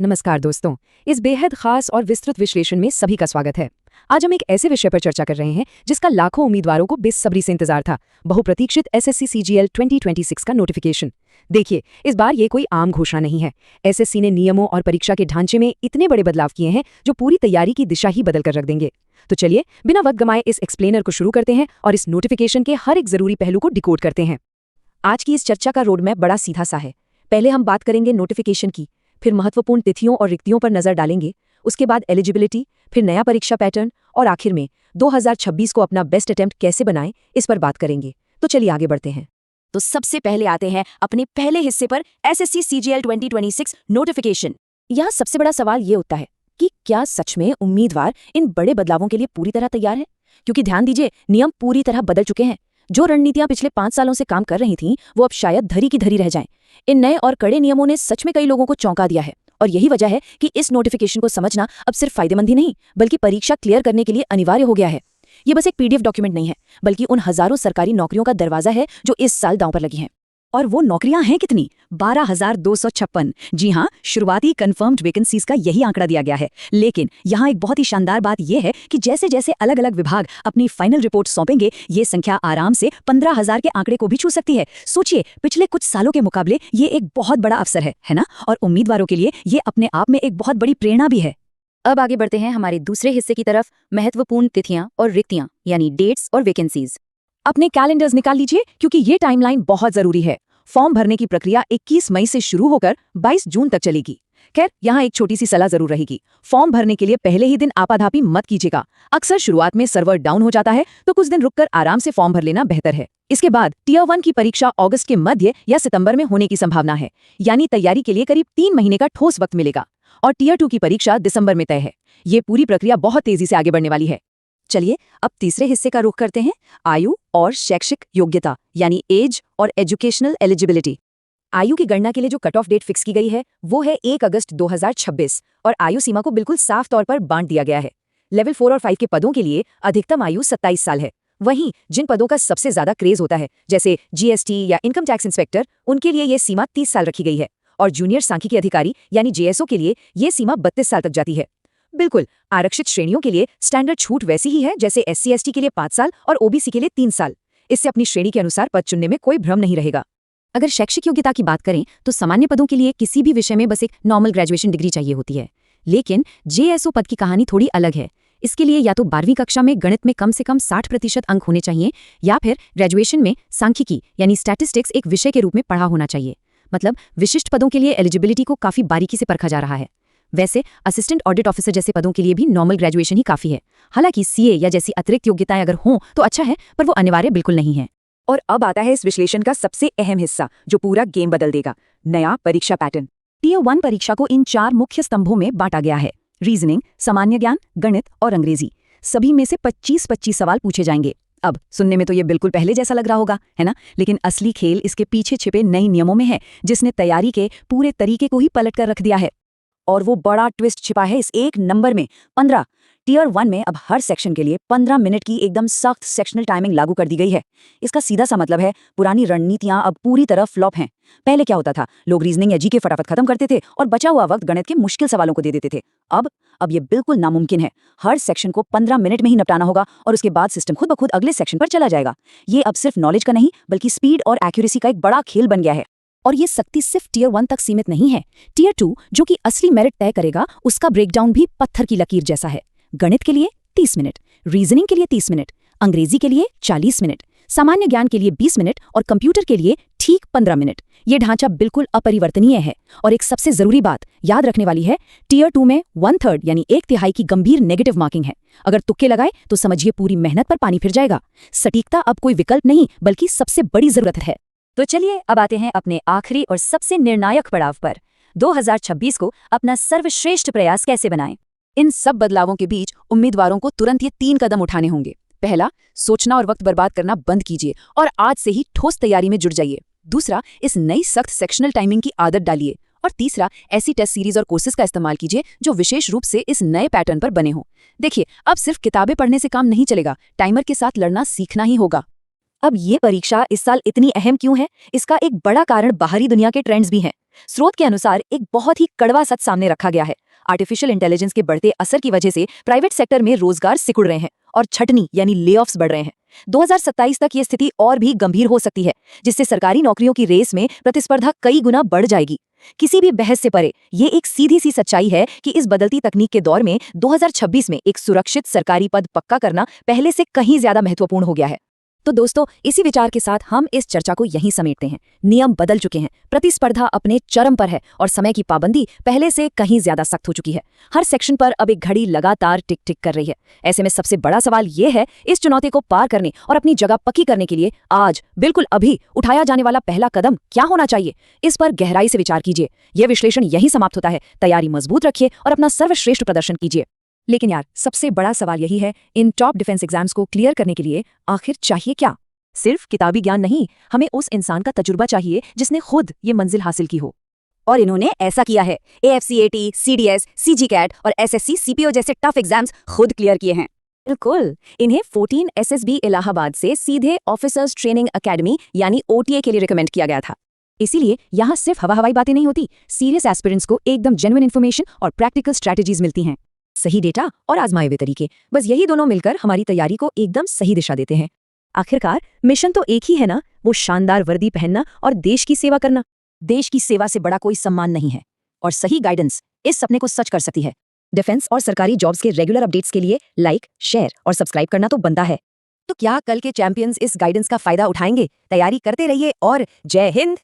नमस्कार दोस्तों, इस बेहद खास और विस्तृत विश्लेषण में सभी का स्वागत है। आज हम एक ऐसे विषय पर चर्चा कर रहे हैं जिसका लाखों उम्मीदवारों को बेसब्री से इंतजार था, बहुप्रतीक्षित एसएससी सीजीएल 2026 का नोटिफिकेशन। देखिए, इस बार ये कोई आम घोषणा नहीं है। एसएससी ने नियमों और परीक्षा के ढांचे में इतने बड़े बदलाव किए हैं जो पूरी तैयारी की दिशा ही बदल कर रख देंगे। तो चलिए, बिना वक्त गंवाए इस एक्सप्लेनर को शुरू करते हैं और इस नोटिफिकेशन के हर एक जरूरी पहलू को डिकोड करते हैं। आज की इस चर्चा का रोडमैप बड़ा सीधा सा है। पहले हम बात करेंगे नोटिफिकेशन की, फिर महत्वपूर्ण तिथियों और रिक्तियों पर नजर डालेंगे, उसके बाद एलिजिबिलिटी, फिर नया परीक्षा पैटर्न और आखिर में 2026 को अपना बेस्ट अटेम्प्ट कैसे बनाएं, इस पर बात करेंगे। तो चलिए आगे बढ़ते हैं। तो सबसे पहले आते हैं अपने पहले हिस्से पर, एसएससी सीजीएल 2026 नोटिफिकेशन। यहाँ सबसे बड़ा सवाल ये उठता है कि क्या सच में उम्मीदवार इन बड़े बदलावों के लिए पूरी तरह तैयार है? क्योंकि ध्यान दीजिए, नियम पूरी तरह बदल चुके हैं। जो रणनीतियां पिछले 5 सालों से काम कर रही थीं, वो अब शायद धरी की धरी रह जाएं। इन नए और कड़े नियमों ने सच में कई लोगों को चौंका दिया है और यही वजह है कि इस नोटिफिकेशन को समझना अब सिर्फ फायदेमंद ही नहीं, बल्कि परीक्षा क्लियर करने के लिए अनिवार्य हो गया है। ये बस एक पीडीएफ डॉक्यूमेंट नहीं है, बल्कि उन हजारों सरकारी नौकरियों का दरवाजा है जो इस साल दांव पर लगी हैं। और वो नौकरियां हैं कितनी? 12,256। जी हाँ, शुरुआती कंफर्म्ड वैकेंसीज का यही आंकड़ा दिया गया है। लेकिन यहाँ एक बहुत ही शानदार बात यह है कि जैसे जैसे अलग अलग विभाग अपनी फाइनल रिपोर्ट सौंपेंगे, ये संख्या आराम से 15,000 के आंकड़े को भी छू सकती है। सोचिए, पिछले कुछ सालों के मुकाबले ये एक बहुत बड़ा अवसर है ना? और उम्मीदवारों के लिए ये अपने आप में एक बहुत बड़ी प्रेरणा भी है। अब आगे बढ़ते हैं हमारे दूसरे हिस्से की तरफ, महत्वपूर्ण तिथियां और रिक्तियां, यानी डेट्स और वैकेंसीज। अपने कैलेंडर्स निकाल लीजिए, क्योंकि ये टाइमलाइन बहुत जरूरी है। फॉर्म भरने की प्रक्रिया 21 मई से शुरू होकर 22 जून तक चलेगी। खैर, यहाँ एक छोटी सी सलाह जरूर रहेगी। फॉर्म भरने के लिए पहले ही दिन आपाधापी मत कीजिएगा। अक्सर शुरुआत में सर्वर डाउन हो जाता है, तो कुछ दिन रुककर आराम से फॉर्म भर लेना बेहतर है। इसके बाद टियर 1 की परीक्षा अगस्त के मध्य या सितंबर में होने की संभावना है, यानी तैयारी के लिए करीब 3 महीने का ठोस वक्त मिलेगा। और टियर 2 की परीक्षा दिसंबर में तय है। ये पूरी प्रक्रिया बहुत तेजी से आगे बढ़ने वाली है। चलिए अब तीसरे हिस्से का रुख करते हैं, आयु और शैक्षिक योग्यता, यानी एज और एजुकेशनल एलिजिबिलिटी। आयु की गणना के लिए जो कट ऑफ डेट फिक्स की गई है वो है 1 अगस्त 2026 और आयु सीमा को बिल्कुल साफ तौर पर बांट दिया गया है। लेवल 4 और 5 के पदों के लिए अधिकतम आयु 27 साल है। वहीं जिन पदों का सबसे ज्यादा क्रेज होता है, जैसे जीएसटी या इनकम टैक्स इंस्पेक्टर, उनके लिए ये सीमा 30 साल रखी गई है। और जूनियर सांख्यिकी अधिकारी यानी जेएसओ के लिए ये सीमा 32 साल तक जाती है। बिल्कुल, आरक्षित श्रेणियों के लिए स्टैंडर्ड छूट वैसी ही है जैसे एससी एसटी के लिए 5 साल और ओबीसी के लिए 3 साल। इससे अपनी श्रेणी के अनुसार पद चुनने में कोई भ्रम नहीं रहेगा। अगर शैक्षिक योग्यता की बात करें तो सामान्य पदों के लिए किसी भी विषय में बस एक नॉर्मल ग्रेजुएशन डिग्री चाहिए होती है। लेकिन जेएसओ पद की कहानी थोड़ी अलग है। इसके लिए या तो 12वीं कक्षा में गणित में कम से कम 60% अंक होने चाहिए, या फिर ग्रेजुएशन में सांख्यिकी यानी स्टैटिस्टिक्स एक विषय के रूप में पढ़ा होना चाहिए। मतलब विशिष्ट पदों के लिए एलिजिबिलिटी को काफी बारीकी से परखा जा रहा है। वैसे असिस्टेंट ऑडिट ऑफिसर जैसे पदों के लिए भी नॉर्मल ग्रेजुएशन ही काफी है। हालांकि सीए या जैसी अतिरिक्त योग्यताएं अगर हों तो अच्छा है, पर वो अनिवार्य बिल्कुल नहीं है। और अब आता है इस विश्लेषण का सबसे अहम हिस्सा, जो पूरा गेम बदल देगा, नया परीक्षा पैटर्न। टियर 1 परीक्षा को इन 4 मुख्य स्तंभों में बांटा गया है: रीजनिंग, सामान्य ज्ञान, गणित और अंग्रेजी। सभी में से 25-25 सवाल पूछे जाएंगे। अब सुनने में तो ये बिल्कुल पहले जैसा लग रहा होगा, है ना? लेकिन असली खेल इसके पीछे छिपे नए नियमों में है, जिसने तैयारी के पूरे तरीके को ही पलट कर रख दिया है। और वो बड़ा ट्विस्ट छिपा है इस एक नंबर में, 15। टियर 1 में अब हर सेक्शन के लिए 15 मिनट की एकदम सख्त सेक्शनल टाइमिंग लागू कर दी गई है। इसका सीधा सा मतलब है, पुरानी रणनीतियां अब पूरी तरह फ्लॉप हैं। पहले क्या होता था, लोग रीजनिंग या जीके फटाफट खत्म करते थे और बचा हुआ वक्त गणित के मुश्किल सवालों को दे देते थे। अब ये बिल्कुल नामुमकिन है। हर सेक्शन को 15 मिनट में ही निपटाना होगा और उसके बाद सिस्टम खुद ब खुद अगले सेक्शन पर चला जाएगा। ये अब सिर्फ नॉलेज का नहीं, बल्कि स्पीड और एक्यूरेसी का एक बड़ा खेल बन गया है। और ये सख्ती सिर्फ टियर 1 तक सीमित नहीं है। टियर 2, जो कि असली मेरिट तय करेगा, उसका ब्रेकडाउन भी पत्थर की लकीर जैसा है। गणित के लिए 30 मिनट, रीजनिंग के लिए 30 मिनट, अंग्रेजी के लिए 40 मिनट, सामान्य ज्ञान के लिए 20 मिनट और कंप्यूटर के लिए ठीक 15 मिनट। ये ढांचा बिल्कुल अपरिवर्तनीय है। और एक सबसे जरूरी बात याद रखने वाली है, टियर 2 में 1/3 यानी 1/3 की गंभीर नेगेटिव मार्किंग है। अगर तुक्के लगाए तो समझिए पूरी मेहनत पर पानी फिर जाएगा। सटीकता अब कोई विकल्प नहीं, बल्कि सबसे बड़ी जरूरत है। तो चलिए अब आते हैं अपने आखिरी और सबसे निर्णायक पड़ाव पर, 2026 को अपना सर्वश्रेष्ठ प्रयास कैसे बनाएं। इन सब बदलावों के बीच उम्मीदवारों को तुरंत ये 3 कदम उठाने होंगे। पहला, सोचना और वक्त बर्बाद करना बंद कीजिए और आज से ही ठोस तैयारी में जुट जाइए। दूसरा, इस नई सख्त सेक्शनल टाइमिंग की आदत डालिए। और तीसरा, ऐसी टेस्ट सीरीज और कोर्सेज का इस्तेमाल कीजिए जो विशेष रूप से इस नए पैटर्न पर बने हों। देखिए, अब सिर्फ किताबें पढ़ने से काम नहीं चलेगा, टाइमर के साथ लड़ना सीखना ही होगा। अब ये परीक्षा इस साल इतनी अहम क्यों है? इसका एक बड़ा कारण बाहरी दुनिया के ट्रेंड्स भी हैं। स्रोत के अनुसार एक बहुत ही कड़वा सच सामने रखा गया है। आर्टिफिशियल इंटेलिजेंस के बढ़ते असर की वजह से प्राइवेट सेक्टर में रोजगार सिकुड़ रहे हैं और छटनी यानी लेऑफ्स बढ़ रहे हैं। 2027 तक ये स्थिति और भी गंभीर हो सकती है, जिससे सरकारी नौकरियों की रेस में प्रतिस्पर्धा कई गुना बढ़ जाएगी। किसी भी बहस से परे ये एक सीधी सी सच्चाई है कि इस बदलती तकनीक के दौर में 2026 में एक सुरक्षित सरकारी पद पक्का करना पहले से कहीं ज्यादा महत्वपूर्ण हो गया है। तो दोस्तों, इसी विचार के साथ हम इस चर्चा को यहीं समेटते हैं। नियम बदल चुके हैं, प्रतिस्पर्धा अपने चरम पर है और समय की पाबंदी पहले से कहीं ज्यादा सख्त हो चुकी है। हर सेक्शन पर अब एक घड़ी लगातार टिक टिक कर रही है। ऐसे में सबसे बड़ा सवाल ये है, इस चुनौती को पार करने और अपनी जगह पक्की करने के लिए आज, बिल्कुल अभी उठाया जाने वाला पहला कदम क्या होना चाहिए? इस पर गहराई से विचार कीजिए। यह विश्लेषण यहीं समाप्त होता है। तैयारी मजबूत रखिए और अपना सर्वश्रेष्ठ प्रदर्शन कीजिए। लेकिन यार, सबसे बड़ा सवाल यही है, इन टॉप डिफेंस एग्जाम्स को क्लियर करने के लिए आखिर चाहिए क्या? सिर्फ किताबी ज्ञान नहीं, हमें उस इंसान का तजुर्बा चाहिए जिसने खुद ये मंजिल हासिल की हो। और इन्होंने ऐसा किया है। AFCAT, CDS, CGCAT और SSC CPO जैसे टफ एग्जाम्स खुद क्लियर किए हैं। बिल्कुल, इन्हें 14 SSB इलाहाबाद से सीधे ऑफिसर्स ट्रेनिंग एकेडमी यानी OTA के लिए रिकमेंड किया गया था। इसीलिए यहाँ सिर्फ हवा हवाई बातें नहीं होती, सीरियस एस्पिरेंट्स को एकदम जेन्युइन इन्फॉर्मेशन और प्रैक्टिकल स्ट्रैटेजीज मिलती हैं। सही डेटा और आजमाए हुए तरीके, बस यही दोनों मिलकर हमारी तैयारी को एकदम सही दिशा देते हैं। आखिरकार मिशन तो एक ही है ना, वो शानदार वर्दी पहनना और देश की सेवा करना। देश की सेवा से बड़ा कोई सम्मान नहीं है और सही गाइडेंस इस सपने को सच कर सकती है। डिफेंस और सरकारी जॉब्स के रेगुलर अपडेट्स के लिए लाइक, शेयर और सब्सक्राइब करना तो बनता है। तो क्या कल के चैंपियंस इस गाइडेंस का फायदा उठाएंगे? तैयारी करते रहिए और जय हिंद।